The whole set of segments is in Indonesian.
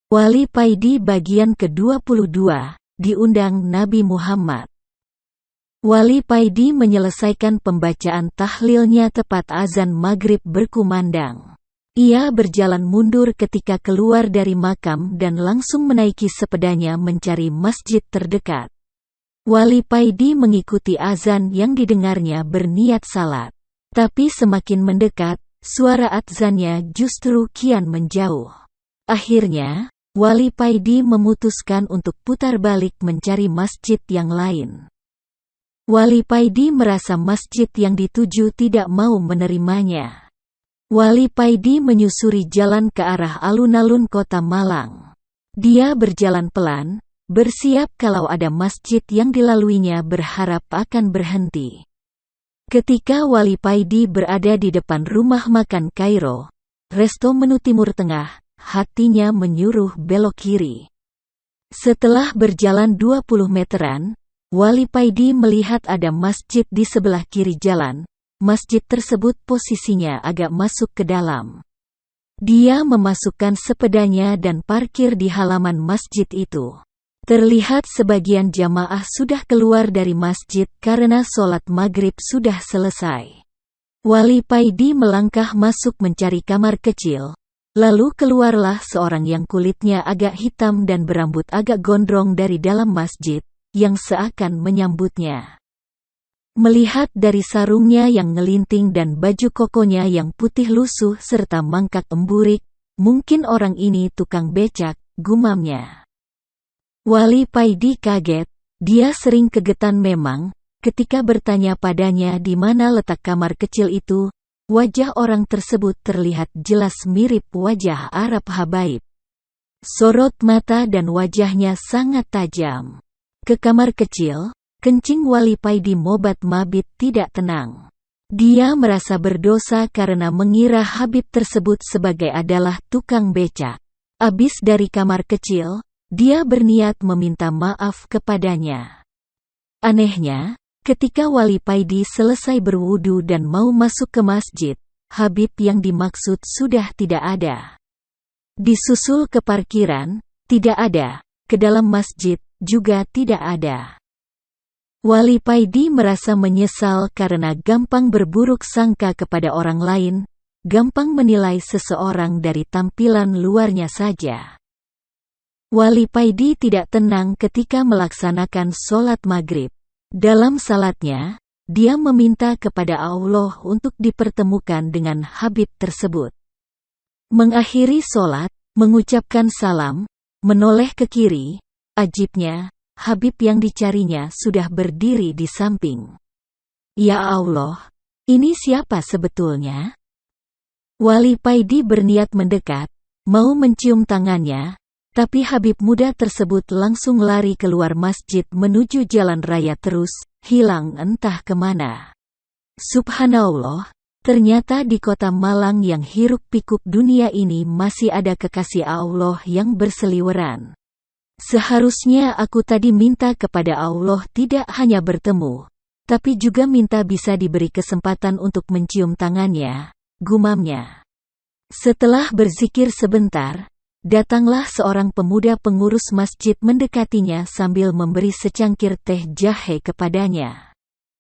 Wali Paidi bagian ke-22, diundang Nabi Muhammad. Wali Paidi menyelesaikan pembacaan tahlilnya tepat azan maghrib berkumandang. Ia berjalan mundur ketika keluar dari makam dan langsung menaiki sepedanya mencari masjid terdekat. Wali Paidi mengikuti azan yang didengarnya berniat salat. Tapi semakin mendekat, suara azannya justru kian menjauh. Akhirnya, Wali Paidi memutuskan untuk putar balik mencari masjid yang lain. Wali Paidi merasa masjid yang dituju tidak mau menerimanya. Wali Paidi menyusuri jalan ke arah alun-alun kota Malang. Dia berjalan pelan, bersiap kalau ada masjid yang dilaluinya berharap akan berhenti. Ketika Wali Paidi berada di depan rumah makan Kairo, resto menu Timur Tengah, hatinya menyuruh belok kiri. Setelah berjalan 20 meteran, Wali Paidi melihat ada masjid di sebelah kiri jalan. Masjid tersebut posisinya agak masuk ke dalam. Dia memasukkan sepedanya dan parkir di halaman masjid itu. Terlihat sebagian jamaah sudah keluar dari masjid karena sholat maghrib sudah selesai. Wali Paidi melangkah masuk mencari kamar kecil. Lalu keluarlah seorang yang kulitnya agak hitam dan berambut agak gondrong dari dalam masjid, yang seakan menyambutnya. Melihat dari sarungnya yang ngelinting dan baju kokonya yang putih lusuh serta mangkak emburik, mungkin orang ini tukang becak, gumamnya. Wali Paidi kaget, dia sering kegetan memang, ketika bertanya padanya di mana letak kamar kecil itu. Wajah orang tersebut terlihat jelas mirip wajah Arab habaib. Sorot mata dan wajahnya sangat tajam. Ke kamar kecil, kencing Wali Paidi mobat-mabit tidak tenang. Dia merasa berdosa karena mengira Habib tersebut sebagai adalah tukang becak. Abis dari kamar kecil, dia berniat meminta maaf kepadanya. Anehnya, ketika Wali Paidi selesai berwudu dan mau masuk ke masjid, Habib yang dimaksud sudah tidak ada. Disusul ke parkiran, tidak ada. Ke dalam masjid, juga tidak ada. Wali Paidi merasa menyesal karena gampang berburuk sangka kepada orang lain, gampang menilai seseorang dari tampilan luarnya saja. Wali Paidi tidak tenang ketika melaksanakan sholat maghrib. Dalam salatnya, dia meminta kepada Allah untuk dipertemukan dengan Habib tersebut. Mengakhiri sholat, mengucapkan salam, menoleh ke kiri, ajibnya, Habib yang dicarinya sudah berdiri di samping. Ya Allah, ini siapa sebetulnya? Wali Paidi berniat mendekat, mau mencium tangannya, tapi Habib muda tersebut langsung lari keluar masjid menuju jalan raya terus, hilang entah kemana. Subhanallah, ternyata di kota Malang yang hiruk-pikuk dunia ini masih ada kekasih Allah yang berseliweran. Seharusnya aku tadi minta kepada Allah tidak hanya bertemu, tapi juga minta bisa diberi kesempatan untuk mencium tangannya, gumamnya. Setelah berzikir sebentar, datanglah seorang pemuda pengurus masjid mendekatinya sambil memberi secangkir teh jahe kepadanya.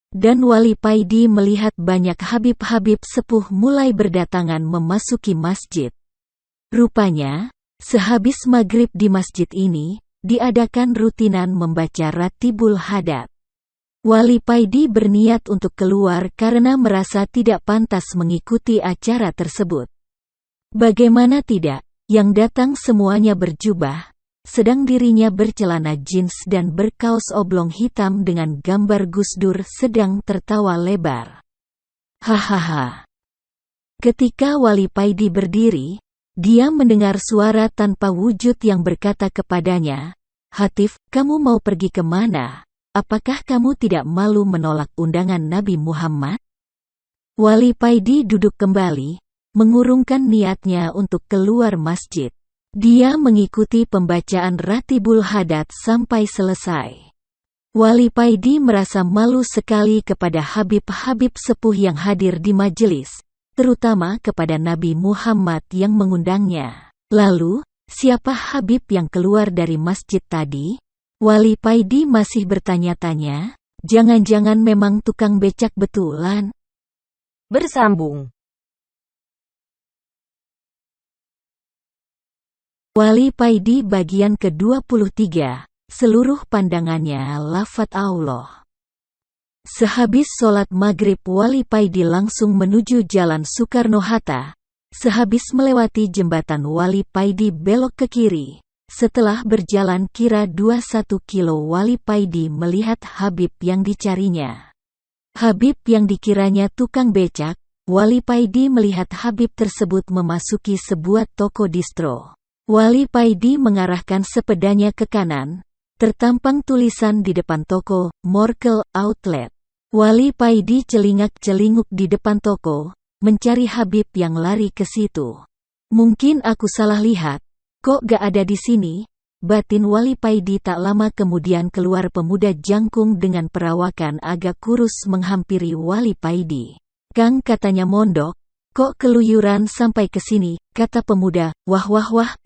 Dan Wali Paidi melihat banyak Habib-Habib sepuh mulai berdatangan memasuki masjid. Rupanya, sehabis maghrib di masjid ini, diadakan rutinan membaca Ratibul Hadat. Wali Paidi berniat untuk keluar karena merasa tidak pantas mengikuti acara tersebut. Bagaimana tidak? Yang datang semuanya berjubah, sedang dirinya bercelana jeans dan berkaos oblong hitam dengan gambar Gus Dur sedang tertawa lebar. Hahaha. Ketika Wali Paidi berdiri, dia mendengar suara tanpa wujud yang berkata kepadanya, "Hatif, kamu mau pergi kemana? Apakah kamu tidak malu menolak undangan Nabi Muhammad?" Wali Paidi duduk kembali, mengurungkan niatnya untuk keluar masjid. Dia mengikuti pembacaan Ratibul Hadat sampai selesai. Wali Paidi merasa malu sekali kepada Habib-Habib sepuh yang hadir di majelis, terutama kepada Nabi Muhammad yang mengundangnya. Lalu, Siapa Habib yang keluar dari masjid tadi? Wali Paidi masih bertanya-tanya. Jangan-jangan memang tukang becak betulan. Bersambung. Wali Paidi bagian ke-23. Seluruh pandangannya lafaz Allah. Sehabis sholat maghrib Wali Paidi langsung menuju Jalan Soekarno-Hatta. Sehabis melewati jembatan Wali Paidi belok ke kiri. Setelah berjalan kira 21 kilo Wali Paidi melihat Habib yang dicarinya. Habib yang dikiranya tukang becak. Wali Paidi melihat Habib tersebut memasuki sebuah toko distro. Wali Paidi mengarahkan sepedanya ke kanan. Tertampang tulisan di depan toko, Morkel Outlet. Wali Paidi celingak-celinguk di depan toko, mencari Habib yang lari ke situ. Mungkin aku salah lihat, kok gak ada di sini? Batin Wali Paidi. Tak lama kemudian keluar pemuda jangkung dengan perawakan agak kurus menghampiri Wali Paidi. Kang, katanya mondok, kok keluyuran sampai ke sini? Kata pemuda. Wah,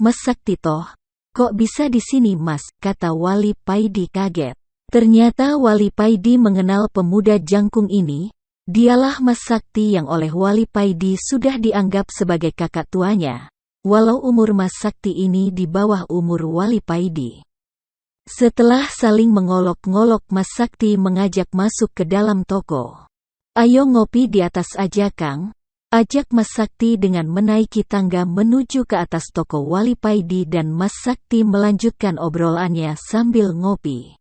Mas Sakti toh. Kok bisa di sini Mas? Kata Wali Paidi kaget. Ternyata Wali Paidi mengenal pemuda jangkung ini. Dialah Mas Sakti yang oleh Wali Paidi sudah dianggap sebagai kakak tuanya. Walau umur Mas Sakti ini di bawah umur Wali Paidi. Setelah saling mengolok-ngolok Mas Sakti mengajak masuk ke dalam toko. Ayo ngopi di atas aja Kang. Ajak Mas Sakti dengan menaiki tangga menuju ke atas toko Wali Paidi dan Mas Sakti melanjutkan obrolannya sambil ngopi.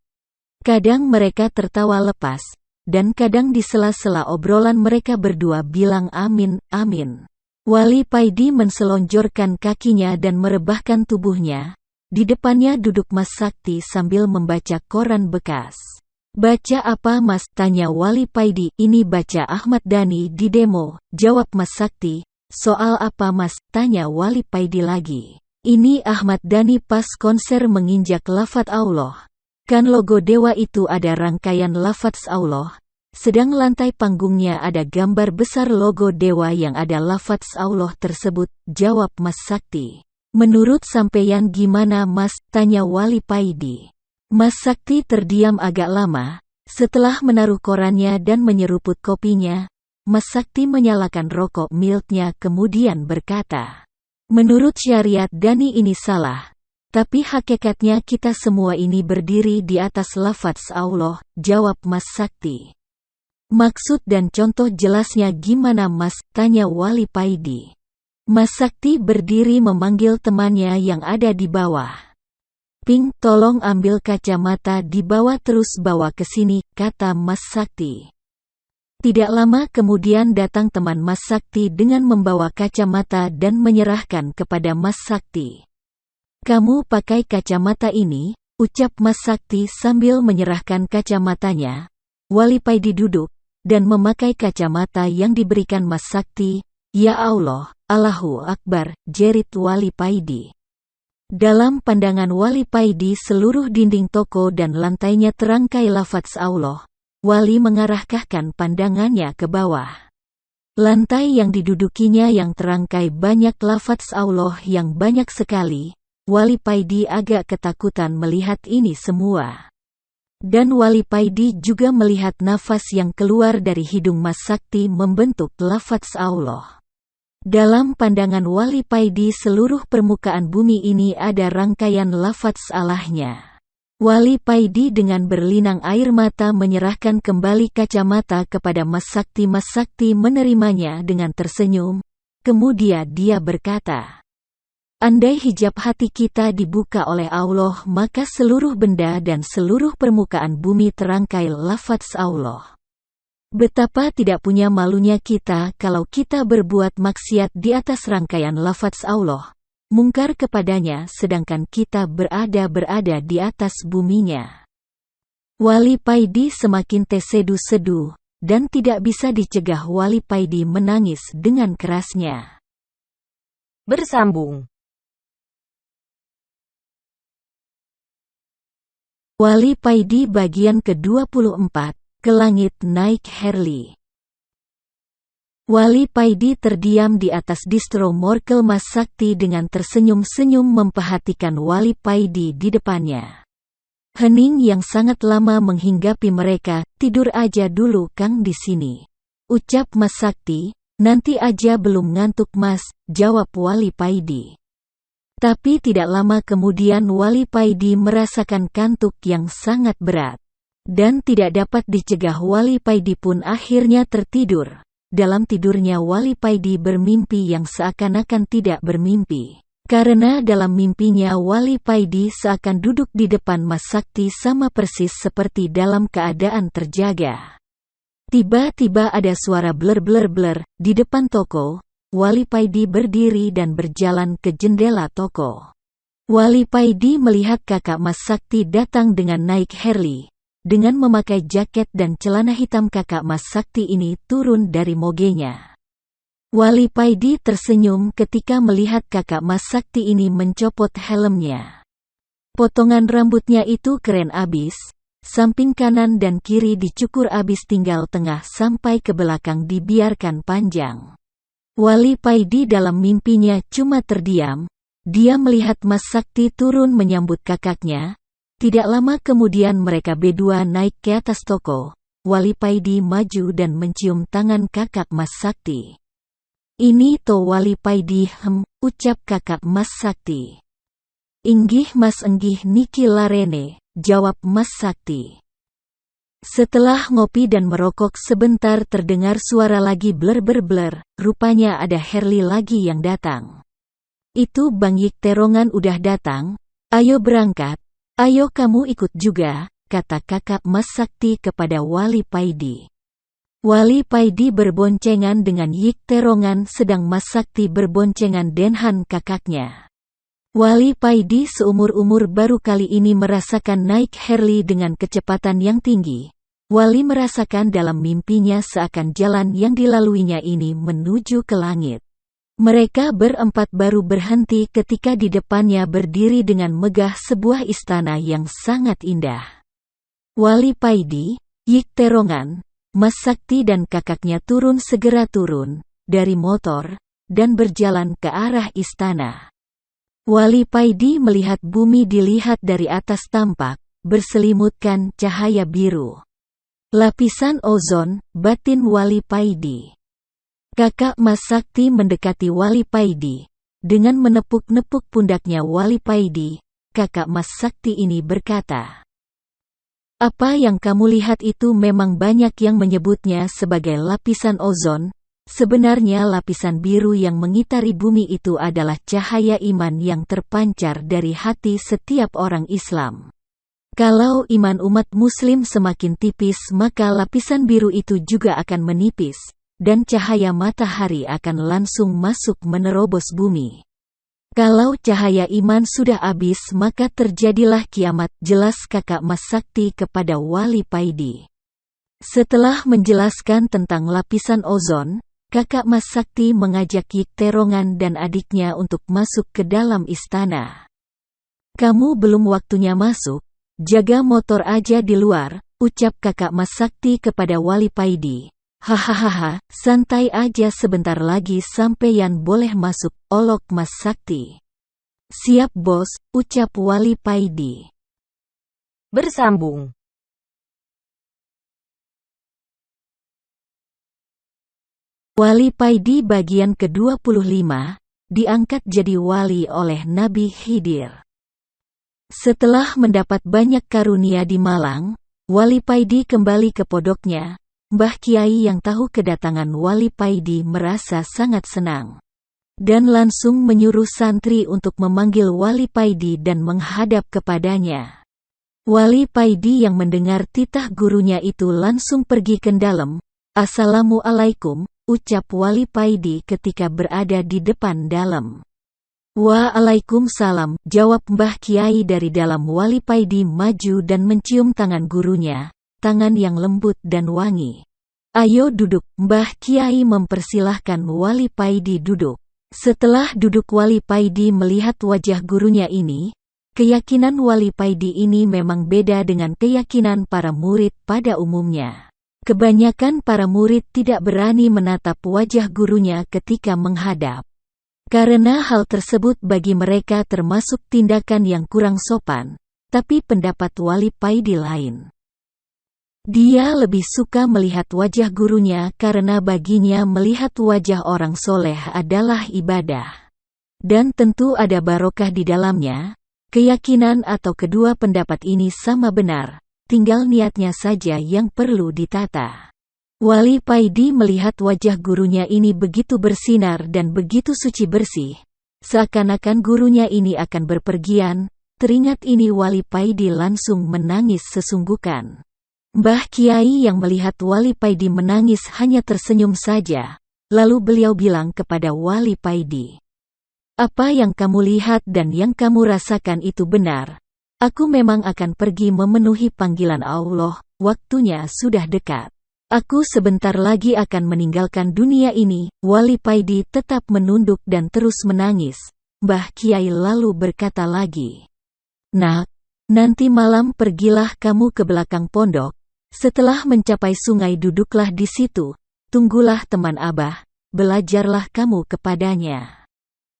Kadang mereka tertawa lepas, dan kadang di sela-sela obrolan mereka berdua bilang amin, amin. Wali Paidi menselonjorkan kakinya dan merebahkan tubuhnya. Di depannya duduk Mas Sakti sambil membaca koran bekas. Baca apa Mas? Tanya Wali Paidi. Ini baca Ahmad Dhani di demo, jawab Mas Sakti. Soal apa Mas? Tanya Wali Paidi lagi. Ini Ahmad Dhani pas konser menginjak lafaz Allah. Kan logo dewa itu ada rangkaian lafaz Allah, sedang lantai panggungnya ada gambar besar logo dewa yang ada lafaz Allah tersebut, jawab Mas Sakti. Menurut sampeyan gimana Mas? Tanya Wali Paidi. Mas Sakti terdiam agak lama, setelah menaruh korannya dan menyeruput kopinya, Mas Sakti menyalakan rokok milknya kemudian berkata, menurut syariat Dhani ini salah. Tapi hakikatnya kita semua ini berdiri di atas lafaz Allah, jawab Mas Sakti. Maksud dan contoh jelasnya gimana Mas? Tanya Wali Paidi. Mas Sakti berdiri memanggil temannya yang ada di bawah. Ping, tolong ambil kacamata di bawah terus bawa ke sini, kata Mas Sakti. Tidak lama kemudian datang teman Mas Sakti dengan membawa kacamata dan menyerahkan kepada Mas Sakti. Kamu pakai kacamata ini, ucap Mas Sakti sambil menyerahkan kacamatanya. Wali Paidi duduk, dan memakai kacamata yang diberikan Mas Sakti. Ya Allah, Allahu Akbar, jerit Wali Paidi. Dalam pandangan Wali Paidi seluruh dinding toko dan lantainya terangkai lafaz Allah. Wali mengarahkan pandangannya ke bawah. Lantai yang didudukinya yang terangkai banyak lafaz Allah yang banyak sekali. Wali Paidi agak ketakutan melihat ini semua. Dan Wali Paidi juga melihat nafas yang keluar dari hidung Mas Sakti membentuk lafaz Allah. Dalam pandangan Wali Paidi seluruh permukaan bumi ini ada rangkaian lafaz Allahnya. Wali Paidi dengan berlinang air mata menyerahkan kembali kacamata kepada Mas Sakti. Mas Sakti menerimanya dengan tersenyum. Kemudian dia berkata, andai hijab hati kita dibuka oleh Allah maka seluruh benda dan seluruh permukaan bumi terangkai lafaz Allah. Betapa tidak punya malunya kita kalau kita berbuat maksiat di atas rangkaian lafaz Allah, mungkar kepadanya sedangkan kita berada di atas buminya. Wali Paidi semakin terseduh-seduh, dan tidak bisa dicegah Wali Paidi menangis dengan kerasnya. Bersambung. Wali Paidi bagian ke-24, ke langit naik Herli. Wali Paidi terdiam di atas distro Morkel Mas Sakti dengan tersenyum-senyum memperhatikan Wali Paidi di depannya. Hening yang sangat lama menghinggapi mereka. Tidur aja dulu Kang di sini, ucap Mas Sakti. Nanti aja belum ngantuk Mas, jawab Wali Paidi. Tapi tidak lama kemudian Wali Paidi merasakan kantuk yang sangat berat. Dan tidak dapat dicegah Wali Paidi pun akhirnya tertidur. Dalam tidurnya Wali Paidi bermimpi yang seakan-akan tidak bermimpi. Karena dalam mimpinya Wali Paidi seakan duduk di depan Mas Sakti sama persis seperti dalam keadaan terjaga. Tiba-tiba ada suara bler-bler-bler di depan toko. Wali Paidi berdiri dan berjalan ke jendela toko. Wali Paidi melihat kakak Mas Sakti datang dengan naik Harley. Dengan memakai jaket dan celana hitam kakak Mas Sakti ini turun dari mogenya. Wali Paidi tersenyum ketika melihat kakak Mas Sakti ini mencopot helmnya. Potongan rambutnya itu keren abis, samping kanan dan kiri dicukur abis tinggal tengah sampai ke belakang dibiarkan panjang. Wali Paidi dalam mimpinya cuma terdiam, dia melihat Mas Sakti turun menyambut kakaknya. Tidak lama kemudian mereka berdua naik ke atas toko. Wali Paidi maju dan mencium tangan kakak Mas Sakti. Ini to Wali Paidi ucap kakak Mas Sakti. Inggih Mas enggih niki larene, jawab Mas Sakti. Setelah ngopi dan merokok sebentar terdengar suara lagi bler-bler-bler, rupanya ada Harley lagi yang datang. Itu Bang Yik Terongan udah datang, ayo berangkat. Ayo kamu ikut juga, kata kakak Mas Sakti kepada Wali Paidi. Wali Paidi berboncengan dengan Yik Terongan sedang Mas Sakti berboncengan dengan kakaknya. Wali Paidi seumur-umur baru kali ini merasakan naik Harley dengan kecepatan yang tinggi. Wali merasakan dalam mimpinya seakan jalan yang dilaluinya ini menuju ke langit. Mereka berempat baru berhenti ketika di depannya berdiri dengan megah sebuah istana yang sangat indah. Wali Paidi, Yik Terongan, Mas Sakti dan kakaknya segera turun dari motor dan berjalan ke arah istana. Wali Paidi melihat bumi dilihat dari atas tampak berselimutkan cahaya biru. Lapisan ozon, batin Wali Paidi. Kakak Mas Sakti mendekati Wali Paidi. Dengan menepuk-nepuk pundaknya Wali Paidi, kakak Mas Sakti ini berkata, "Apa yang kamu lihat itu memang banyak yang menyebutnya sebagai lapisan ozon. Sebenarnya lapisan biru yang mengitari bumi itu adalah cahaya iman yang terpancar dari hati setiap orang Islam. Kalau iman umat Muslim semakin tipis maka lapisan biru itu juga akan menipis. Dan cahaya matahari akan langsung masuk menerobos bumi. Kalau cahaya iman sudah habis maka terjadilah kiamat," jelas kakak Mas Sakti kepada Wali Paidi. Setelah menjelaskan tentang lapisan ozon, kakak Mas Sakti mengajak Yik Terongan dan adiknya untuk masuk ke dalam istana. "Kamu belum waktunya masuk, jaga motor aja di luar," ucap kakak Mas Sakti kepada Wali Paidi. "Hahaha, santai aja sebentar lagi sampeyan boleh masuk," olok Mas Sakti. "Siap bos," ucap Wali Paidi. Bersambung. Wali Paidi bagian ke-25, diangkat jadi wali oleh Nabi Khidir. Setelah mendapat banyak karunia di Malang, Wali Paidi kembali ke pondoknya. Mbah Kiai yang tahu kedatangan Wali Paidi merasa sangat senang. Dan langsung menyuruh santri untuk memanggil Wali Paidi dan menghadap kepadanya. Wali Paidi yang mendengar titah gurunya itu langsung pergi ke dalam. "Assalamualaikum," ucap Wali Paidi ketika berada di depan dalam. "Waalaikumsalam," jawab Mbah Kiai dari dalam. Wali Paidi maju dan mencium tangan gurunya. Tangan yang lembut dan wangi. "Ayo duduk," Mbah Kiai mempersilahkan Wali Paidi duduk. Setelah duduk Wali Paidi melihat wajah gurunya ini. Keyakinan Wali Paidi ini memang beda dengan keyakinan para murid pada umumnya. Kebanyakan para murid tidak berani menatap wajah gurunya ketika menghadap. Karena hal tersebut bagi mereka termasuk tindakan yang kurang sopan, tapi pendapat Wali Paidi lain. Dia lebih suka melihat wajah gurunya karena baginya melihat wajah orang soleh adalah ibadah. Dan tentu ada barokah di dalamnya. Keyakinan atau kedua pendapat ini sama benar, tinggal niatnya saja yang perlu ditata. Wali Paidi melihat wajah gurunya ini begitu bersinar dan begitu suci bersih, seakan-akan gurunya ini akan berpergian. Teringat ini Wali Paidi langsung menangis sesungguhkan. Mbah Kiai yang melihat Wali Paidi menangis hanya tersenyum saja, lalu beliau bilang kepada Wali Paidi, "Apa yang kamu lihat dan yang kamu rasakan itu benar. Aku memang akan pergi memenuhi panggilan Allah, waktunya sudah dekat. Aku sebentar lagi akan meninggalkan dunia ini." Wali Paidi tetap menunduk dan terus menangis. Mbah Kiai lalu berkata lagi, "Nak, nanti malam pergilah kamu ke belakang pondok. Setelah mencapai sungai duduklah di situ, tunggulah teman Abah, belajarlah kamu kepadanya.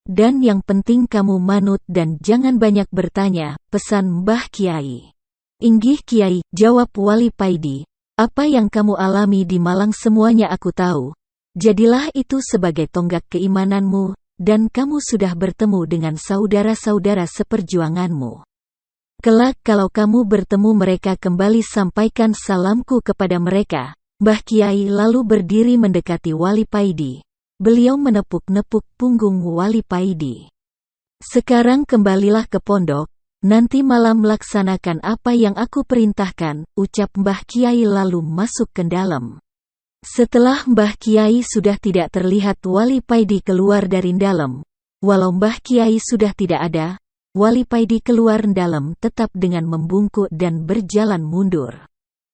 Dan yang penting kamu manut dan jangan banyak bertanya," pesan Mbah Kiai. "Inggih Kiai," jawab Wali Paidi, "apa yang kamu alami di Malang semuanya aku tahu. Jadilah itu sebagai tonggak keimananmu, dan kamu sudah bertemu dengan saudara-saudara seperjuanganmu. Kelak kalau kamu bertemu mereka kembali sampaikan salamku kepada mereka." Mbah Kiai lalu berdiri mendekati Wali Paidi. Beliau menepuk-nepuk punggung Wali Paidi. "Sekarang kembalilah ke pondok, nanti malam laksanakan apa yang aku perintahkan," ucap Mbah Kiai lalu masuk ke dalam. Setelah Mbah Kiai sudah tidak terlihat, Wali Paidi keluar dari dalam. Walau Mbah Kiai sudah tidak ada, Wali Paidi keluar dalam tetap dengan membungkuk dan berjalan mundur.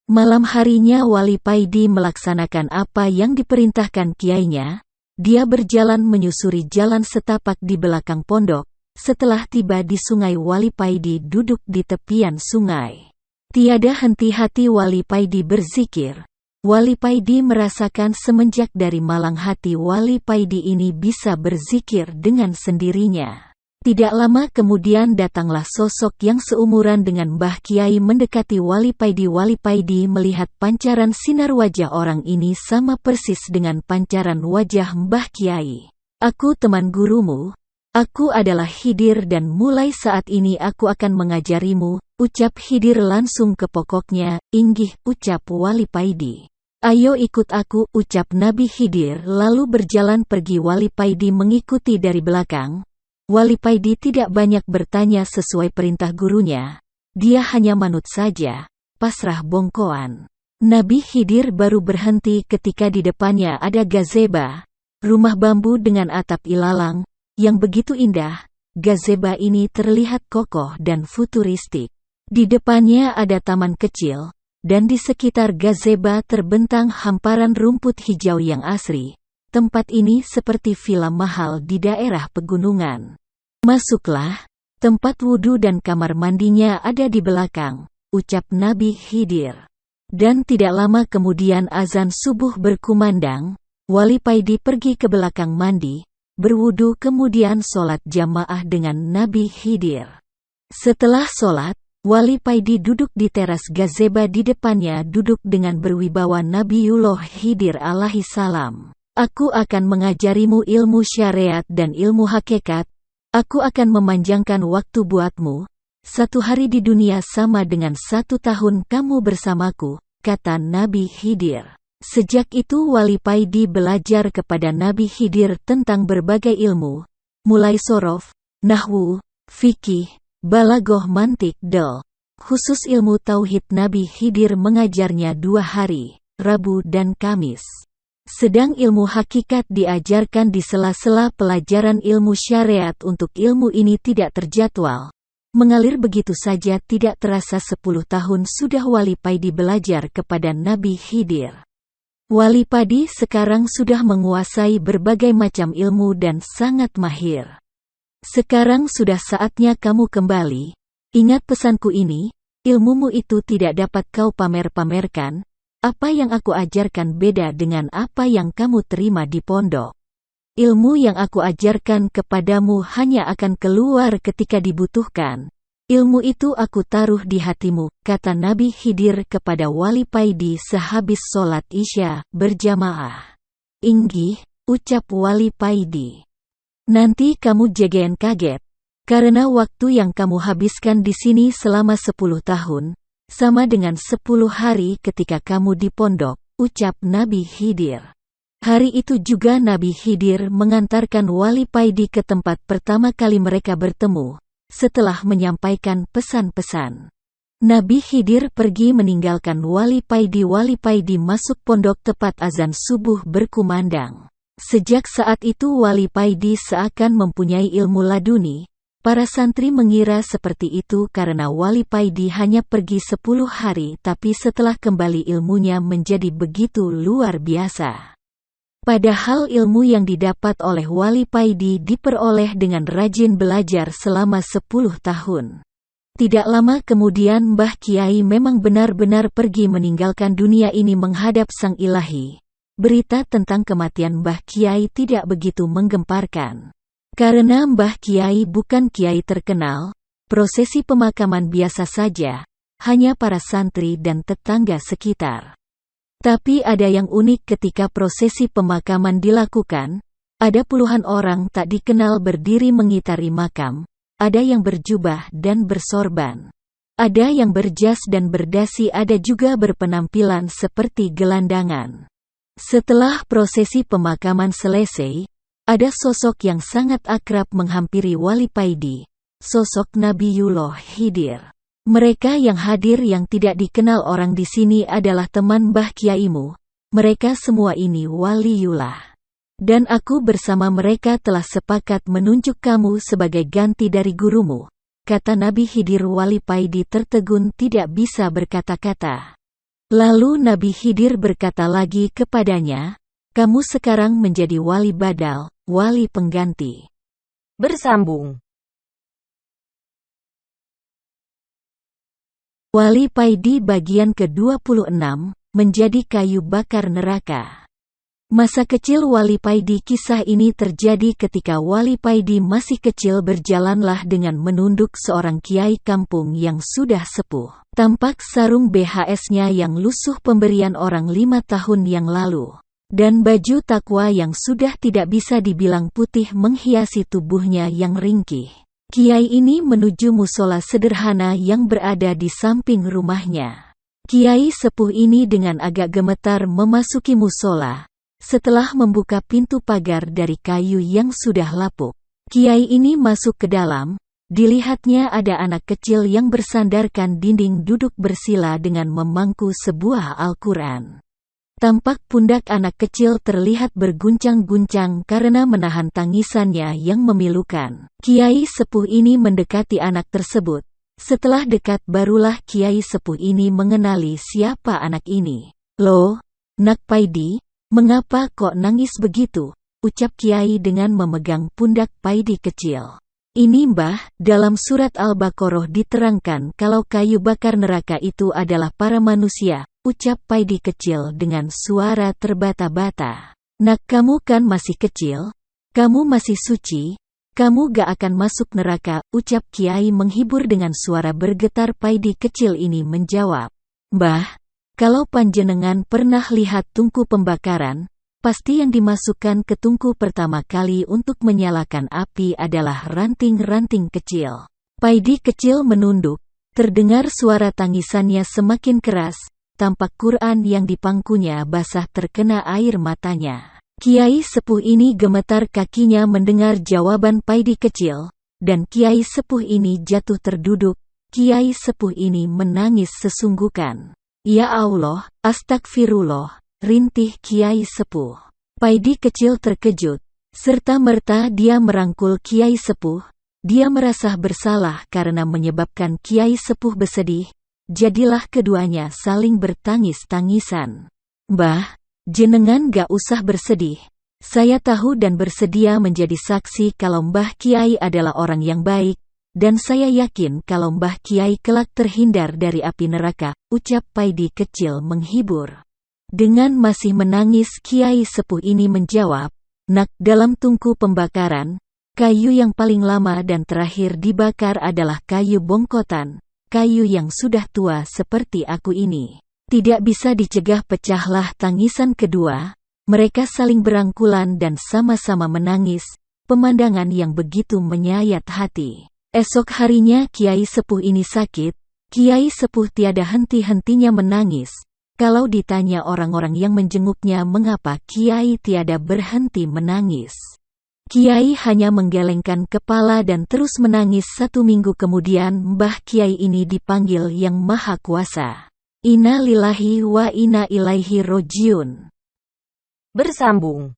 Malam harinya Wali Paidi melaksanakan apa yang diperintahkan kiainya. Dia berjalan menyusuri jalan setapak di belakang pondok. Setelah tiba di sungai, Wali Paidi duduk di tepian sungai. Tiada henti-hati Wali Paidi berzikir. Wali Paidi merasakan semenjak dari Malang hati Wali Paidi ini bisa berzikir dengan sendirinya. Tidak lama kemudian datanglah sosok yang seumuran dengan Mbah Kiai mendekati Wali Paidi. Wali Paidi melihat pancaran sinar wajah orang ini sama persis dengan pancaran wajah Mbah Kiai. "Aku teman gurumu. Aku adalah Khidir dan mulai saat ini aku akan mengajarimu," ucap Khidir langsung ke pokoknya. "Inggih," ucap Wali Paidi. "Ayo ikut aku," ucap Nabi Khidir lalu berjalan pergi. Wali Paidi mengikuti dari belakang. Wali Paidi tidak banyak bertanya sesuai perintah gurunya. Dia hanya manut saja, pasrah bongkoan. Nabi Khidir baru berhenti ketika di depannya ada gazeba, rumah bambu dengan atap ilalang, yang begitu indah. Gazeba ini terlihat kokoh dan futuristik. Di depannya ada taman kecil, dan di sekitar gazeba terbentang hamparan rumput hijau yang asri. Tempat ini seperti villa mahal di daerah pegunungan. "Masuklah, tempat wudhu dan kamar mandinya ada di belakang," ucap Nabi Khidir. Dan tidak lama kemudian azan subuh berkumandang. Wali Paidi pergi ke belakang mandi, berwudhu kemudian sholat jamaah dengan Nabi Khidir. Setelah sholat, Wali Paidi duduk di teras gazeba. Di depannya duduk dengan berwibawa Nabiullah Khidir alaihi salam. "Aku akan mengajarimu ilmu syariat dan ilmu hakikat. Aku akan memanjangkan waktu buatmu. 1 hari di dunia sama dengan 1 tahun kamu bersamaku," kata Nabi Khidir. Sejak itu Wali Paidi belajar kepada Nabi Khidir tentang berbagai ilmu, mulai sorof, nahwu, fikih, balaghah, mantik, del. Khusus ilmu tauhid Nabi Khidir mengajarnya 2 hari, Rabu dan Kamis. Sedang ilmu hakikat diajarkan di sela-sela pelajaran ilmu syariat. Untuk ilmu ini tidak terjadwal, mengalir begitu saja. Tidak terasa 10 tahun sudah Wali Paidi belajar kepada Nabi Khidir. Wali Paidi sekarang sudah menguasai berbagai macam ilmu dan sangat mahir. "Sekarang sudah saatnya kamu kembali. Ingat pesanku ini, ilmumu itu tidak dapat kau pamer-pamerkan. Apa yang aku ajarkan beda dengan apa yang kamu terima di pondok. Ilmu yang aku ajarkan kepadamu hanya akan keluar ketika dibutuhkan. Ilmu itu aku taruh di hatimu, kata Nabi Khidir kepada Wali Paidi sehabis sholat Isya berjamaah. Inggih, ucap Wali Paidi. Nanti kamu jagain kaget. Karena waktu yang kamu habiskan di sini selama 10 tahun, sama dengan 10 hari ketika kamu di pondok, ucap Nabi Khidir. Hari itu juga Nabi Khidir mengantarkan Wali Paidi ke tempat pertama kali mereka bertemu, setelah menyampaikan pesan-pesan. Nabi Khidir pergi meninggalkan Wali Paidi. Wali Paidi masuk pondok tepat azan subuh berkumandang. Sejak saat itu Wali Paidi seakan mempunyai ilmu laduni. Para santri mengira seperti itu karena Wali Paidi hanya pergi 10 hari tapi setelah kembali ilmunya menjadi begitu luar biasa. Padahal ilmu yang didapat oleh Wali Paidi diperoleh dengan rajin belajar selama 10 tahun. Tidak lama kemudian Mbah Kiai memang benar-benar pergi meninggalkan dunia ini menghadap Sang Ilahi. Berita tentang kematian Mbah Kiai tidak begitu menggemparkan. Karena Mbah Kiai bukan kiai terkenal, prosesi pemakaman biasa saja, hanya para santri dan tetangga sekitar. Tapi ada yang unik ketika prosesi pemakaman dilakukan, ada puluhan orang tak dikenal berdiri mengitari makam, ada yang berjubah dan bersorban. Ada yang berjas dan berdasi, ada juga berpenampilan seperti gelandangan. Setelah prosesi pemakaman selesai, ada sosok yang sangat akrab menghampiri Wali Paidi, sosok Nabiullah Khidir. Mereka yang hadir yang tidak dikenal orang di sini adalah teman Mbah Kiaimu. Mereka semua ini waliullah. Dan aku bersama mereka telah sepakat menunjuk kamu sebagai ganti dari gurumu, kata Nabi Khidir. Wali Paidi tertegun tidak bisa berkata-kata. Lalu Nabi Khidir berkata lagi kepadanya, kamu sekarang menjadi wali badal, wali pengganti. Bersambung. Wali Paidi bagian ke-26, menjadi kayu bakar neraka. Masa kecil Wali Paidi. Kisah ini terjadi ketika Wali Paidi masih kecil. Berjalanlah dengan menunduk seorang kiai kampung yang sudah sepuh. Tampak sarung BHS-nya yang lusuh pemberian orang 5 tahun yang lalu. Dan baju takwa yang sudah tidak bisa dibilang putih menghiasi tubuhnya yang ringkih. Kiai ini menuju musola sederhana yang berada di samping rumahnya. Kiai sepuh ini dengan agak gemetar memasuki musola. Setelah membuka pintu pagar dari kayu yang sudah lapuk, Kiai ini masuk ke dalam. Dilihatnya ada anak kecil yang bersandarkan dinding duduk bersila dengan memangku sebuah Al-Quran. Tampak pundak anak kecil terlihat berguncang-guncang karena menahan tangisannya yang memilukan. Kiai sepuh ini mendekati anak tersebut. Setelah dekat barulah Kiai sepuh ini mengenali siapa anak ini. Loh, Nak Paidi, mengapa kok nangis begitu? Ucap Kiai dengan memegang pundak Paidi kecil. Ini Mbah, dalam surat Al-Baqarah diterangkan kalau kayu bakar neraka itu adalah para manusia. Ucap Paidi kecil dengan suara terbata-bata. Nak, kamu kan masih kecil, kamu masih suci, kamu gak akan masuk neraka, ucap Kiai menghibur dengan suara bergetar. Paidi kecil ini menjawab, Mbah, kalau panjenengan pernah lihat tungku pembakaran, pasti yang dimasukkan ke tungku pertama kali untuk menyalakan api adalah ranting-ranting kecil. Paidi kecil menunduk, terdengar suara tangisannya semakin keras. Tampak Quran yang dipangkunya basah terkena air matanya. Kiai sepuh ini gemetar kakinya mendengar jawaban Paidi kecil, dan Kiai sepuh ini jatuh terduduk. Kiai sepuh ini menangis sesunggukan. Ya Allah, astagfirullah, rintih Kiai sepuh. Paidi kecil terkejut, serta-merta dia merangkul Kiai sepuh. Dia merasa bersalah karena menyebabkan Kiai sepuh bersedih. Jadilah keduanya saling bertangis-tangisan. Mbah, jenengan gak usah bersedih. Saya tahu dan bersedia menjadi saksi kalau Mbah Kiai adalah orang yang baik, dan saya yakin kalau Mbah Kiai kelak terhindar dari api neraka, ucap Paidi kecil menghibur. Dengan masih menangis Kiai sepuh ini menjawab, "Nak, dalam tungku pembakaran, kayu yang paling lama dan terakhir dibakar adalah kayu bongkotan, kayu yang sudah tua seperti aku ini. Tidak bisa dicegah." Pecahlah tangisan kedua, mereka saling berangkulan dan sama-sama menangis, pemandangan yang begitu menyayat hati. Esok harinya Kiai sepuh ini sakit, Kiai sepuh tiada henti-hentinya menangis. Kalau ditanya orang-orang yang menjenguknya mengapa Kiai tiada berhenti menangis, Kiai hanya menggelengkan kepala dan terus menangis. 1 minggu kemudian Mbah Kiai ini dipanggil Yang Maha Kuasa. Inna lillahi wa inna ilaihi rojiun. Bersambung.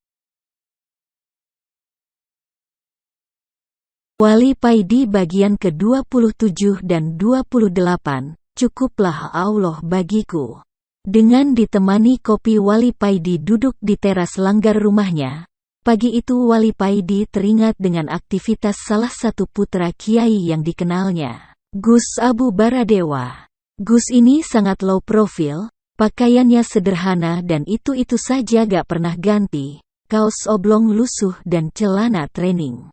Wali Paidi bagian ke-27 dan 28, cukuplah Allah bagiku. Dengan ditemani kopi Wali Paidi duduk di teras langgar rumahnya. Pagi itu Wali Paidi teringat dengan aktivitas salah satu putra Kiai yang dikenalnya, Gus Abu Baradewa. Gus ini sangat low profile, pakaiannya sederhana dan itu-itu saja gak pernah ganti, kaos oblong lusuh dan celana training.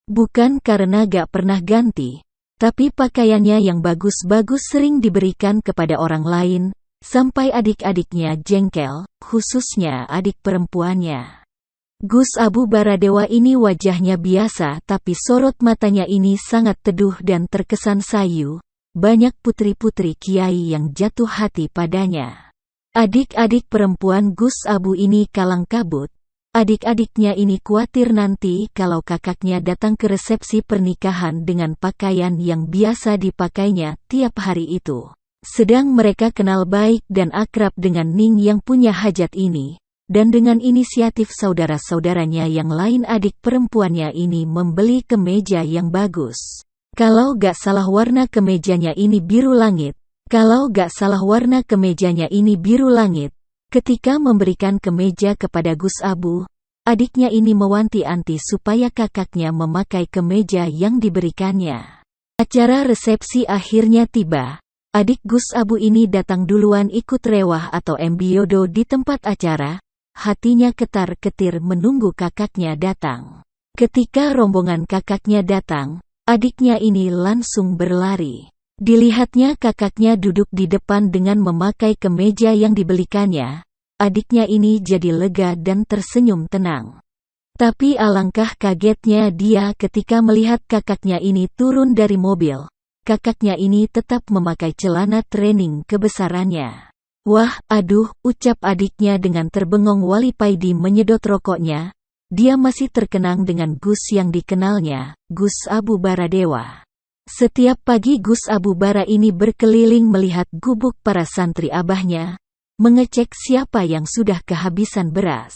Bukan karena gak pernah ganti, tapi pakaiannya yang bagus-bagus sering diberikan kepada orang lain, sampai adik-adiknya jengkel, khususnya adik perempuannya. Gus Abu Baradewa ini wajahnya biasa tapi sorot matanya ini sangat teduh dan terkesan sayu. Banyak putri-putri Kiai yang jatuh hati padanya. Adik-adik perempuan Gus Abu ini kalang kabut. Adik-adiknya ini khawatir nanti kalau kakaknya datang ke resepsi pernikahan dengan pakaian yang biasa dipakainya tiap hari itu. Sedang mereka kenal baik dan akrab dengan Ning yang punya hajat ini, dan dengan inisiatif saudara-saudaranya yang lain adik perempuannya ini membeli kemeja yang bagus. Kalau gak salah warna kemejanya ini biru langit. Ketika memberikan kemeja kepada Gus Abu, adiknya ini mewanti-wanti supaya kakaknya memakai kemeja yang diberikannya. Acara resepsi akhirnya tiba. Adik Gus Abu ini datang duluan ikut rewah atau embiodo di tempat acara. Hatinya ketar-ketir menunggu kakaknya datang. Ketika rombongan kakaknya datang, adiknya ini langsung berlari. Dilihatnya kakaknya duduk di depan dengan memakai kemeja yang dibelikannya. Adiknya ini jadi lega dan tersenyum tenang. Tapi alangkah kagetnya dia ketika melihat kakaknya ini turun dari mobil. Kakaknya ini tetap memakai celana training kebesarannya. "Wah, aduh," ucap adiknya dengan terbengong. Wali Paidi menyedot rokoknya. Dia masih terkenang dengan Gus yang dikenalnya, Gus Abu Baradewa. Setiap pagi Gus Abu Bara ini berkeliling melihat gubuk para santri abahnya, mengecek siapa yang sudah kehabisan beras.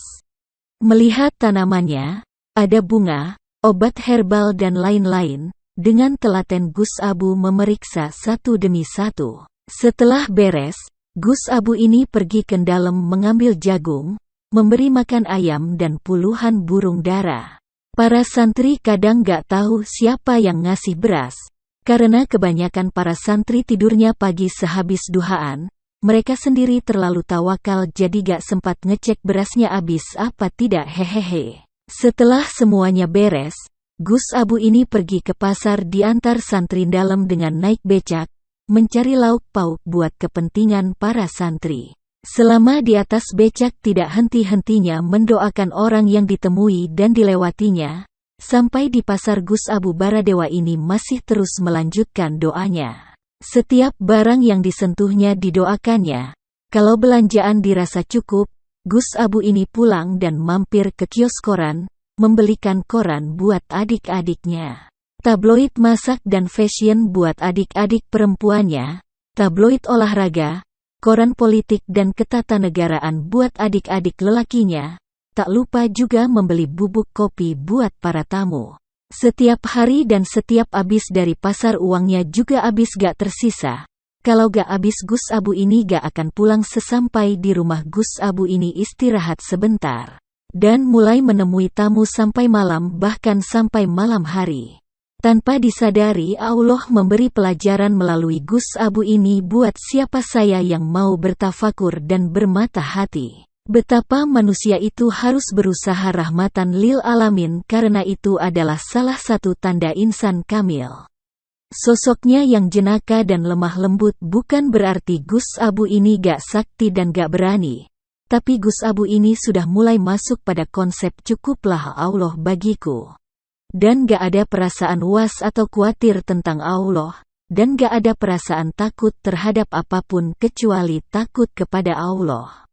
Melihat tanamannya, ada bunga, obat herbal dan lain-lain, dengan telaten Gus Abu memeriksa satu demi satu. Setelah beres, Gus Abu ini pergi ke dalam mengambil jagung, memberi makan ayam dan puluhan burung dara. Para santri kadang gak tahu siapa yang ngasih beras. Karena kebanyakan para santri tidurnya pagi sehabis duhaan, mereka sendiri terlalu tawakal jadi gak sempat ngecek berasnya habis apa tidak. Hehehe. Setelah semuanya beres, Gus Abu ini pergi ke pasar diantar santri dalam dengan naik becak, mencari lauk pauk buat kepentingan para santri. Selama di atas becak tidak henti-hentinya mendoakan orang yang ditemui dan dilewatinya. Sampai di pasar Gus Abu Baradewa ini masih terus melanjutkan doanya. Setiap barang yang disentuhnya didoakannya. Kalau belanjaan dirasa cukup, Gus Abu ini pulang dan mampir ke kios koran, membelikan koran buat adik-adiknya. Tabloid masak dan fashion buat adik-adik perempuannya, tabloid olahraga, koran politik dan ketatanegaraan buat adik-adik lelakinya. Tak lupa juga membeli bubuk kopi buat para tamu. Setiap hari dan setiap abis dari pasar uangnya juga abis gak tersisa. Kalau gak abis Gus Abu ini gak akan pulang. Sesampai di rumah Gus Abu ini istirahat sebentar. Dan mulai menemui tamu sampai malam bahkan sampai malam hari. Tanpa disadari Allah memberi pelajaran melalui Gus Abu ini buat siapa saya yang mau bertafakur dan bermata hati. Betapa manusia itu harus berusaha rahmatan lil alamin karena itu adalah salah satu tanda insan kamil. Sosoknya yang jenaka dan lemah lembut bukan berarti Gus Abu ini gak sakti dan gak berani. Tapi Gus Abu ini sudah mulai masuk pada konsep cukuplah Allah bagiku. Dan gak ada perasaan was atau khawatir tentang Allah, dan gak ada perasaan takut terhadap apapun kecuali takut kepada Allah.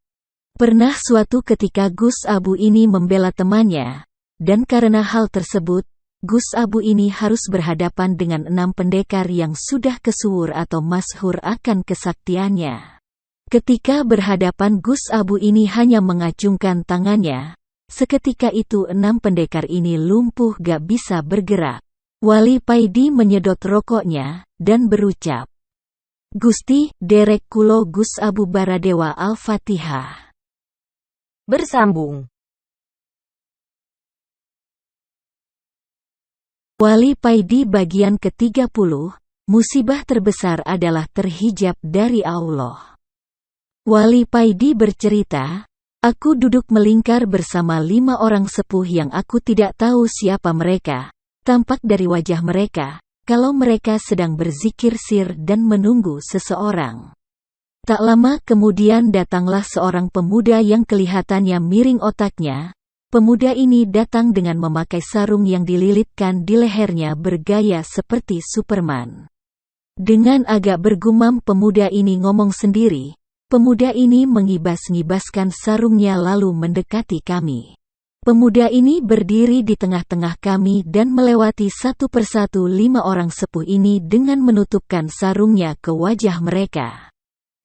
Pernah suatu ketika Gus Abu ini membela temannya, dan karena hal tersebut, Gus Abu ini harus berhadapan dengan 6 pendekar yang sudah kesuwur atau masyhur akan kesaktiannya. Ketika berhadapan Gus Abu ini hanya mengacungkan tangannya, seketika itu 6 pendekar ini lumpuh gak bisa bergerak. Wali Paidi menyedot rokoknya, dan berucap, "Gusti, derek kulo Gus Abu Baradewa Al-Fatihah." Bersambung. Wali Paidi bagian ke-30, musibah terbesar adalah terhijab dari Allah. Wali Paidi bercerita, "Aku duduk melingkar bersama 5 orang sepuh yang aku tidak tahu siapa mereka. Tampak dari wajah mereka, kalau mereka sedang berzikir sir dan menunggu seseorang. Tak lama kemudian datanglah seorang pemuda yang kelihatannya miring otaknya. Pemuda ini datang dengan memakai sarung yang dililitkan di lehernya bergaya seperti Superman. Dengan agak bergumam pemuda ini ngomong sendiri. Pemuda ini mengibas-ngibaskan sarungnya lalu mendekati kami. Pemuda ini berdiri di tengah-tengah kami dan melewati satu persatu 5 orang sepuh ini dengan menutupkan sarungnya ke wajah mereka.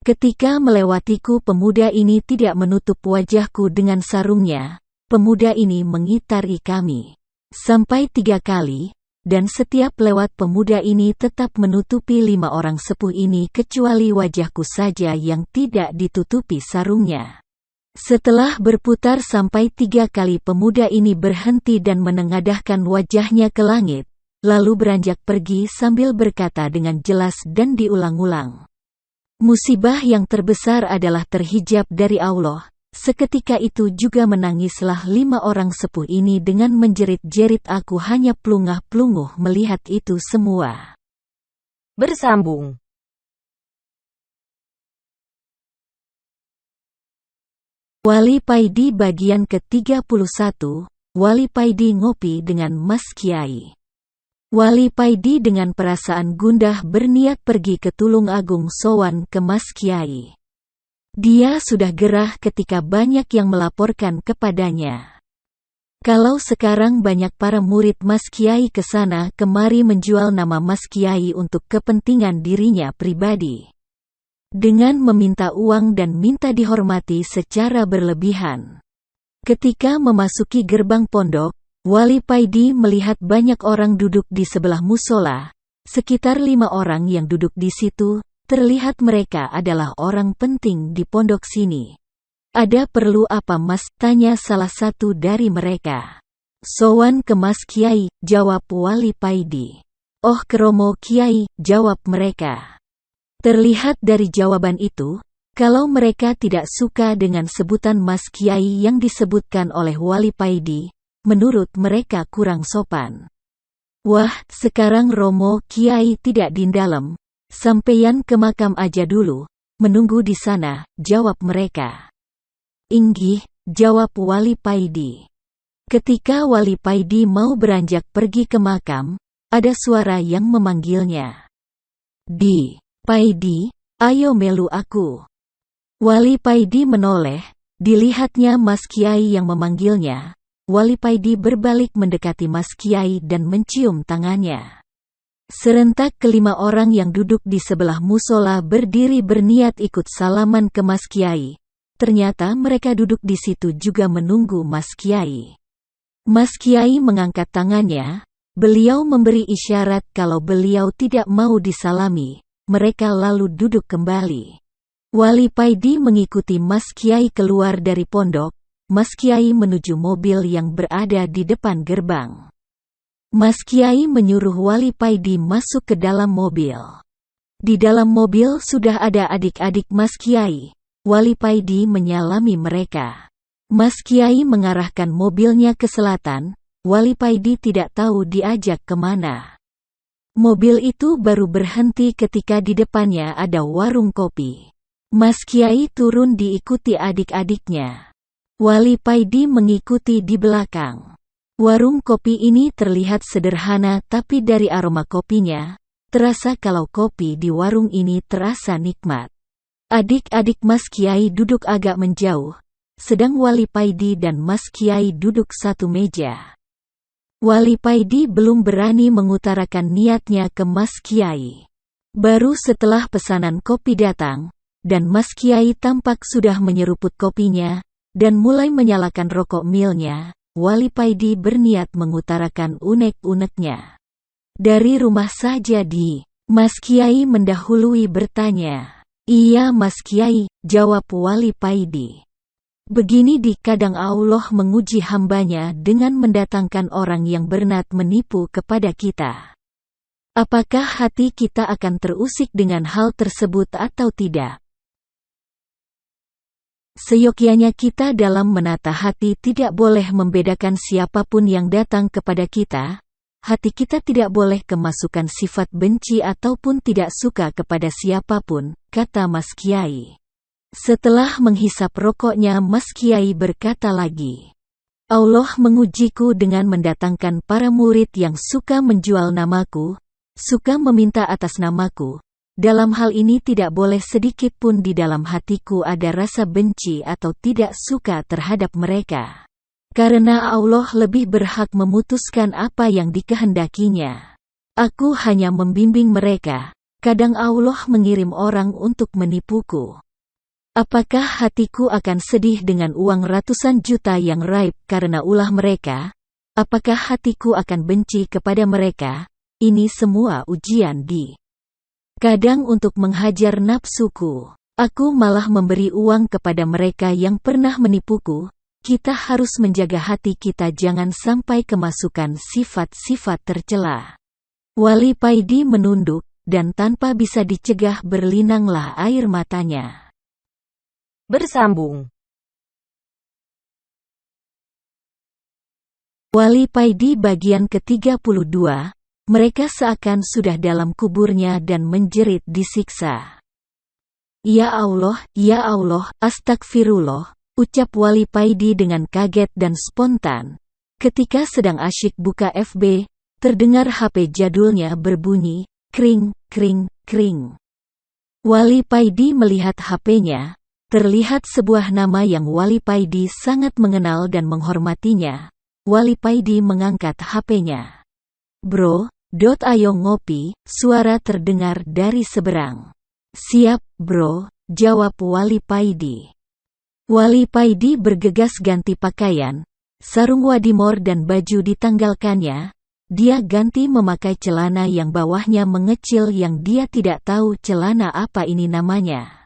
Ketika melewatiku pemuda ini tidak menutup wajahku dengan sarungnya. Pemuda ini mengitari kami sampai 3 kali. Dan setiap lewat pemuda ini tetap menutupi 5 orang sepuh ini kecuali wajahku saja yang tidak ditutupi sarungnya. Setelah berputar sampai 3 kali pemuda ini berhenti dan menengadahkan wajahnya ke langit, lalu beranjak pergi sambil berkata dengan jelas dan diulang-ulang. Musibah yang terbesar adalah terhijab dari Allah. Seketika itu juga menangislah 5 orang sepuh ini dengan menjerit-jerit aku hanya plungah-plunguh melihat itu semua. Bersambung. Wali Paidi bagian ke-31, Wali Paidi ngopi dengan Mas Kiai. Wali Paidi dengan perasaan gundah berniat pergi ke Tulung Agung sowan ke Mas Kiai. Dia sudah gerah ketika banyak yang melaporkan kepadanya. Kalau sekarang banyak para murid Mas Kiai ke sana kemari menjual nama Mas Kiai untuk kepentingan dirinya pribadi. Dengan meminta uang dan minta dihormati secara berlebihan. Ketika memasuki gerbang pondok, Wali Paidi melihat banyak orang duduk di sebelah musola, sekitar 5 orang yang duduk di situ. Terlihat mereka adalah orang penting di pondok sini. "Ada perlu apa Mas?" tanya salah satu dari mereka. "Sowan ke Mas Kiai," jawab Wali Paidi. "Oh keromo Kiai," jawab mereka. Terlihat dari jawaban itu, kalau mereka tidak suka dengan sebutan Mas Kiai yang disebutkan oleh Wali Paidi, menurut mereka kurang sopan. "Wah, sekarang Romo Kiai tidak di dalam. Sampeyan ke makam aja dulu, menunggu di sana," jawab mereka. "Inggih," jawab Wali Paidi. Ketika Wali Paidi mau beranjak pergi ke makam, ada suara yang memanggilnya. "Di, Paidi, ayo melu aku." Wali Paidi menoleh, dilihatnya Mas Kiai yang memanggilnya. Wali Paidi berbalik mendekati Mas Kiai dan mencium tangannya. Serentak kelima orang yang duduk di sebelah musola berdiri berniat ikut salaman ke Mas Kiai. Ternyata mereka duduk di situ juga menunggu Mas Kiai. Mas Kiai mengangkat tangannya. Beliau memberi isyarat kalau beliau tidak mau disalami. Mereka lalu duduk kembali. Wali Paidi mengikuti Mas Kiai keluar dari pondok. Mas Kiai menuju mobil yang berada di depan gerbang. Mas Kiai menyuruh Wali Paidi masuk ke dalam mobil. Di dalam mobil sudah ada adik-adik Mas Kiai. Wali Paidi menyalami mereka. Mas Kiai mengarahkan mobilnya ke selatan. Wali Paidi tidak tahu diajak kemana. Mobil itu baru berhenti ketika di depannya ada warung kopi. Mas Kiai turun diikuti adik-adiknya. Wali Paidi mengikuti di belakang. Warung kopi ini terlihat sederhana, tapi dari aroma kopinya, terasa kalau kopi di warung ini terasa nikmat. Adik-adik Mas Kiai duduk agak menjauh, sedang Wali Paidi dan Mas Kiai duduk satu meja. Wali Paidi belum berani mengutarakan niatnya ke Mas Kiai. Baru setelah pesanan kopi datang, dan Mas Kiai tampak sudah menyeruput kopinya, dan mulai menyalakan rokok milnya, Wali Paidi berniat mengutarakan unek-uneknya. Dari rumah saja Mas Kiai mendahului bertanya. Iya Mas Kiai, jawab Wali Paidi. Begini kadang Allah menguji hambanya dengan mendatangkan orang yang berniat menipu kepada kita. Apakah hati kita akan terusik dengan hal tersebut atau tidak? Seyogyanya kita dalam menata hati tidak boleh membedakan siapapun yang datang kepada kita. Hati kita tidak boleh kemasukan sifat benci ataupun tidak suka kepada siapapun, kata Mas Kiai. Setelah menghisap rokoknya, Mas Kiai berkata lagi, Allah mengujiku dengan mendatangkan para murid yang suka menjual namaku, suka meminta atas namaku. Dalam hal ini tidak boleh sedikit pun di dalam hatiku ada rasa benci atau tidak suka terhadap mereka. Karena Allah lebih berhak memutuskan apa yang dikehendakinya. Aku hanya membimbing mereka. Kadang Allah mengirim orang untuk menipuku. Apakah hatiku akan sedih dengan uang ratusan juta yang raib karena ulah mereka? Apakah hatiku akan benci kepada mereka? Ini semua ujian Kadang untuk menghajar nafsuku, aku malah memberi uang kepada mereka yang pernah menipuku. Kita harus menjaga hati kita jangan sampai kemasukan sifat-sifat tercela. Wali Paidi menunduk, dan tanpa bisa dicegah berlinanglah air matanya. Bersambung. Wali Paidi bagian ke-32. Mereka seakan sudah dalam kuburnya dan menjerit disiksa. Ya Allah, astagfirullah, ucap Wali Paidi dengan kaget dan spontan. Ketika sedang asyik buka FB, terdengar HP jadulnya berbunyi, kring, kring, kring. Wali Paidi melihat HP-nya, terlihat sebuah nama yang Wali Paidi sangat mengenal dan menghormatinya. Wali Paidi mengangkat HP-nya. Bro, ayo ngopi, suara terdengar dari seberang. Siap, bro, jawab Wali Paidi. Wali Paidi bergegas ganti pakaian, sarung wadimor dan baju ditanggalkannya. Dia ganti memakai celana yang bawahnya mengecil yang dia tidak tahu celana apa ini namanya.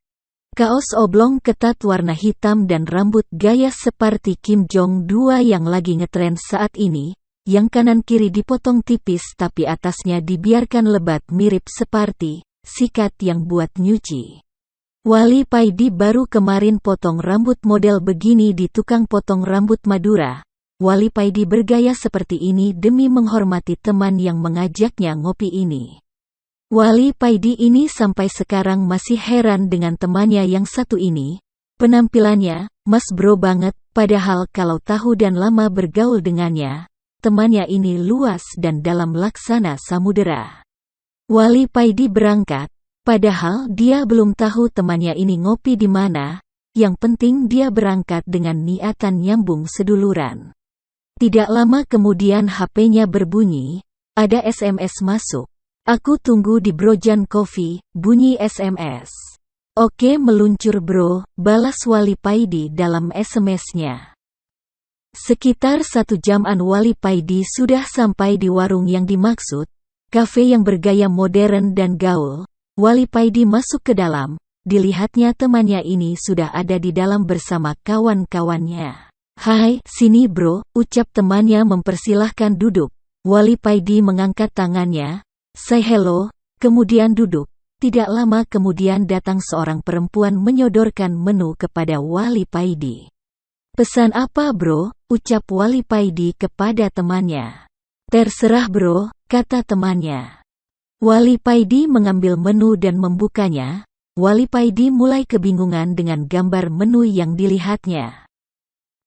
Kaos oblong ketat warna hitam dan rambut gaya seperti Kim Jong-2 yang lagi ngetren saat ini. Yang kanan kiri dipotong tipis tapi atasnya dibiarkan lebat mirip seperti sikat yang buat nyuci. Wali Paidi baru kemarin potong rambut model begini di tukang potong rambut Madura. Wali Paidi bergaya seperti ini demi menghormati teman yang mengajaknya ngopi ini. Wali Paidi ini sampai sekarang masih heran dengan temannya yang satu ini. Penampilannya, mas bro banget, padahal kalau tahu dan lama bergaul dengannya, temannya ini luas dan dalam laksana samudera. Wali Paidi berangkat, padahal dia belum tahu temannya ini ngopi di mana. Yang penting dia berangkat dengan niatan nyambung seduluran. Tidak lama kemudian HP-nya berbunyi, ada SMS masuk. Aku tunggu di Brojan Coffee, bunyi SMS. Oke meluncur bro, balas Wali Paidi dalam SMS-nya. Sekitar 1 jaman Wali Paidi sudah sampai di warung yang dimaksud, kafe yang bergaya modern dan gaul. Wali Paidi masuk ke dalam, dilihatnya temannya ini sudah ada di dalam bersama kawan-kawannya. Hai, sini bro, ucap temannya mempersilahkan duduk. Wali Paidi mengangkat tangannya, "Say hello," kemudian duduk. Tidak lama kemudian datang seorang perempuan menyodorkan menu kepada Wali Paidi. "Pesan apa bro?" ucap Wali Paidi kepada temannya. "Terserah bro," kata temannya. Wali Paidi mengambil menu dan membukanya. Wali Paidi mulai kebingungan dengan gambar menu yang dilihatnya.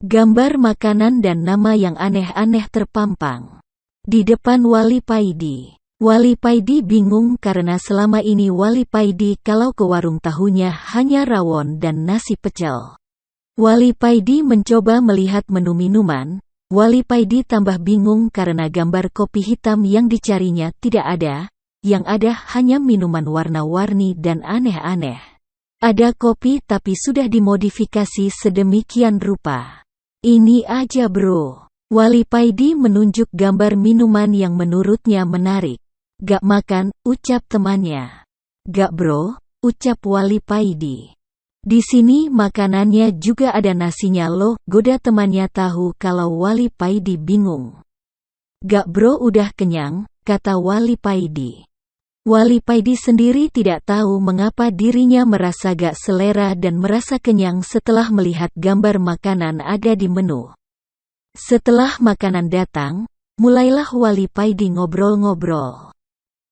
Gambar makanan dan nama yang aneh-aneh terpampang di depan Wali Paidi. Wali Paidi bingung karena selama ini Wali Paidi kalau ke warung tahunya hanya rawon dan nasi pecel. Wali Paidi mencoba melihat menu minuman. Wali Paidi tambah bingung karena gambar kopi hitam yang dicarinya tidak ada. Yang ada hanya minuman warna-warni dan aneh-aneh. Ada kopi tapi sudah dimodifikasi sedemikian rupa. "Ini aja bro." Wali Paidi menunjuk gambar minuman yang menurutnya menarik. "Gak makan," ucap temannya. "Gak bro," ucap Wali Paidi. "Di sini makanannya juga ada nasinya loh," goda temannya tahu kalau Wali Paidi bingung. "Gak bro udah kenyang," kata Wali Paidi. Wali Paidi sendiri tidak tahu mengapa dirinya merasa gak selera dan merasa kenyang setelah melihat gambar makanan ada di menu. Setelah makanan datang, mulailah Wali Paidi ngobrol-ngobrol.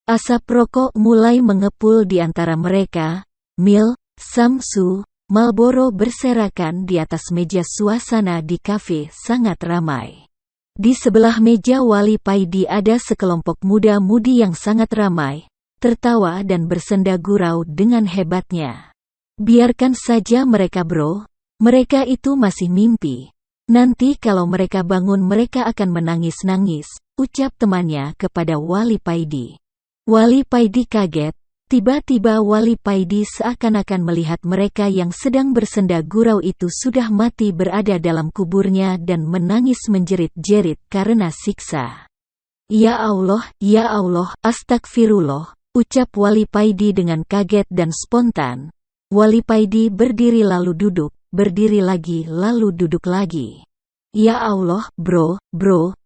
Asap rokok mulai mengepul di antara mereka. Mil, Samsu, Marlboro berserakan di atas meja. Suasana di kafe sangat ramai. Di sebelah meja Wali Paidi ada sekelompok muda-mudi yang sangat ramai, tertawa dan bersenda gurau dengan hebatnya. "Biarkan saja mereka bro, mereka itu masih mimpi. Nanti kalau mereka bangun mereka akan menangis-nangis," ucap temannya kepada Wali Paidi. Wali Paidi kaget. Tiba-tiba Wali Paidi seakan-akan melihat mereka yang sedang bersenda gurau itu sudah mati berada dalam kuburnya dan menangis menjerit-jerit karena siksa. Ya Allah, astagfirullah," ucap Wali Paidi dengan kaget dan spontan. Wali Paidi berdiri lalu duduk, berdiri lagi lalu duduk lagi. "Ya Allah, bro,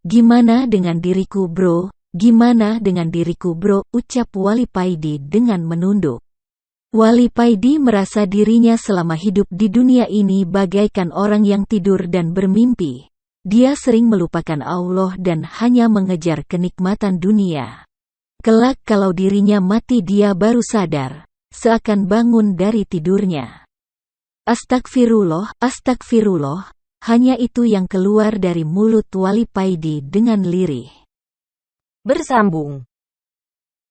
gimana dengan diriku bro? Gimana dengan diriku bro?" ucap Wali Paidi dengan menunduk. Wali Paidi merasa dirinya selama hidup di dunia ini bagaikan orang yang tidur dan bermimpi. Dia sering melupakan Allah dan hanya mengejar kenikmatan dunia. Kelak kalau dirinya mati dia baru sadar, seakan bangun dari tidurnya. Astagfirullah, hanya itu yang keluar dari mulut Wali Paidi dengan lirih. Bersambung.